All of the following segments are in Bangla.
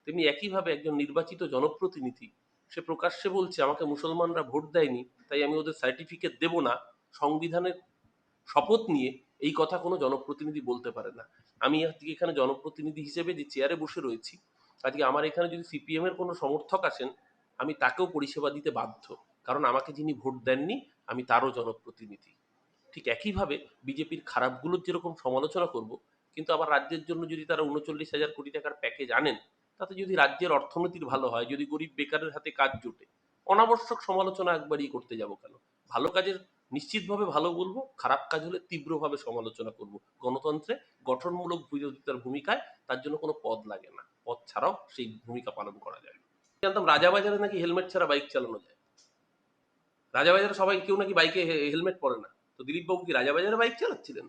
তেমনি একইভাবে একজন নির্বাচিত জনপ্রতিনিধি সে প্রকাশ্যে বলছে আমাকে মুসলমানরা ভোট দেয়নি তাই আমি ওদের সার্টিফিকেট দেব না, সংবিধানের শপথ নিয়ে, এই কথা কোনো জনপ্রতিনিধি বলতে পারে না। আমি আজকে এখানে জনপ্রতিনিধি হিসেবে যে চেয়ারে বসে রয়েছি, আজকে আমার এখানে যদি সিপিএম এর কোনো সমর্থক আসেন, আমি তাকেও পরিষেবা দিতে বাধ্য, কারণ আমাকে যিনি ভোট দেননি আমি তারও জনপ্রতিনিধি। ঠিক একইভাবে বিজেপির খারাপগুলোর যেরকম সমালোচনা করব, কিন্তু আবার রাজ্যের জন্য যদি তারা ৩৯,০০০ কোটি টাকার প্যাকেজ আনেন, তাতে যদি রাজ্যের অর্থনীতির ভালো হয়, যদি গরিব বেকারের হাতে কাজ জোটে, অনাবশ্যক সমালোচনা একবারই করতে যাব কেন? ভালো কাজের নিশ্চিতভাবে ভালো বলবো, খারাপ কাজ হলে তীব্রভাবে সমালোচনা করব। গণতন্ত্রে গঠনমূলক বিরোধিতার ভূমিকায় তার জন্য কোনো পদ লাগে না, পদ ছাড়াও সেই ভূমিকা পালন করা যায়। জানতাম রাজাবাজারে নাকি হেলমেট ছাড়া বাইক চালানো যায়। রাজাবাজারে সবাই কেউ নাকি বাইকে হেলমেট পরে না। তো দিলীপ বাবু কি রাজাবাজারে বাইক চালাচ্ছিলেন?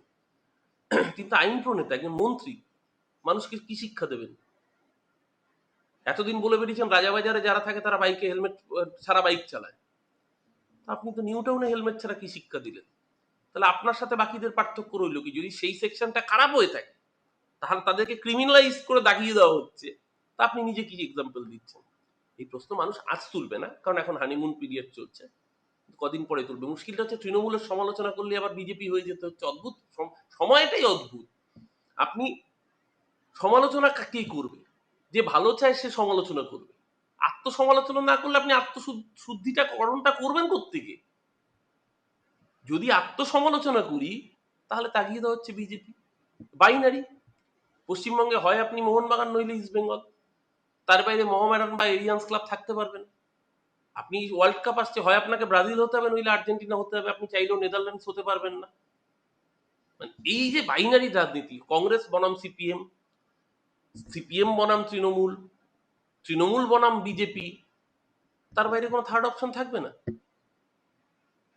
কিন্তু আইন প্রণেতা, একজন মন্ত্রী, মানুষকে কি শিক্ষা দেবেন? এতদিন বলে বেরিয়েছেন রাজাবাজারে যারা থাকে তারা বাইকে হেলমেট ছাড়া বাইক চালায়। আপনি তো নিউ টাউনে হেলমেট ছাড়া কি শিক্ষা দিলেন? তাহলে আপনার সাথে বাকিদের পার্থক্য রইল কি? যদি সেই সেকশনটা খারাপ হয়ে থাকে, তাহলে তাদেরকে ক্রিমিনালাইজ করে দাগিয়ে দেওয়া হচ্ছে, তা আপনি নিজে কি এক্সাম্পল দিচ্ছেন? এই প্রশ্ন মানুষ আজ তুলবে না, কারণ এখন হানিমুন পিরিয়ড চলছে, কদিন পরে তুলবে। মুশকিলটা হচ্ছে তৃণমূলের সমালোচনা করলে আবার বিজেপি হয়ে যেতে হচ্ছে। অদ্ভুত সময়টাই অদ্ভুত। আপনি সমালোচনা কাকেই করবে? যে ভালো চায় সে সমালোচনা করবে। আত্মসমালোচনা না করলে আপনি আত্মশুদ্ধিটা করণটা করবেন কোত্থেকে? যদি আত্মসমালোচনা করি তাহলে তাগিয়ে দেওয়া হচ্ছে বিজেপি। বাইনারি। পশ্চিমবঙ্গে হয় আপনি মোহনবাগান নইলে ইস্ট বেঙ্গল, তার বাইরে মোহামেডান বা এরিয়ান্স ক্লাব থাকতে পারবেন। আপনি ওয়ার্ল্ড কাপ আসছে, হয় আপনাকে ব্রাজিল হতে হবে নইলে আর্জেন্টিনা হতে হবে, আপনি চাইলেও নেদারল্যান্ডস হতে পারবেন না। মানে এই যে বাইনারি রাজনীতি, কংগ্রেস বনাম সিপিএম, সিপিএম বনাম তৃণমূল, তৃণমূল বনাম বিজেপি, তার বাইরে কোনো থার্ড অপশন থাকবে না।